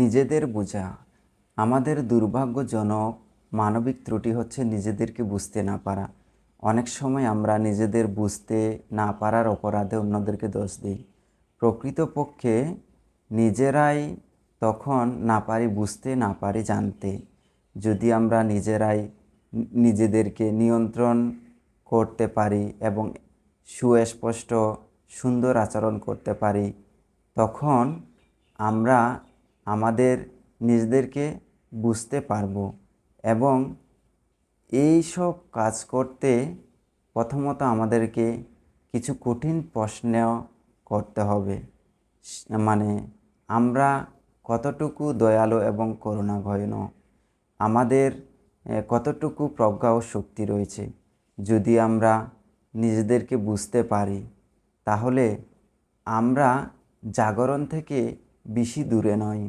নিজেদের বোঝা। আমাদের দুর্ভাগ্যজনক মানবিক ত্রুটি হচ্ছে নিজেদেরকে বুঝতে না পারা। অনেক সময় আমরা নিজেদের বুঝতে না পারার অপরাধে অন্যদেরকে দোষ দিই। প্রকৃতপক্ষে নিজেরাই তখন না পারি বুঝতে, না পারি জানতে। যদি আমরা নিজেরাই নিজেদেরকে নিয়ন্ত্রণ করতে পারি এবং সুস্পষ্ট সুন্দর আচরণ করতে পারি, তখন আমরা আমাদের নিজেদেরকে বুঝতে পারবো। এবং এই সব কাজ করতে প্রথমত আমাদেরকে কিছু কঠিন প্রশ্ন করতে হবে। মানে আমরা কতটুকু দয়ালু এবং করুণাঘন, আমাদের কতটুকু প্রজ্ঞা ও শক্তি রয়েছে। যদি আমরা নিজেদেরকে বুঝতে পারি, তাহলে আমরা জাগরণ থেকে বেশি দূরে নই।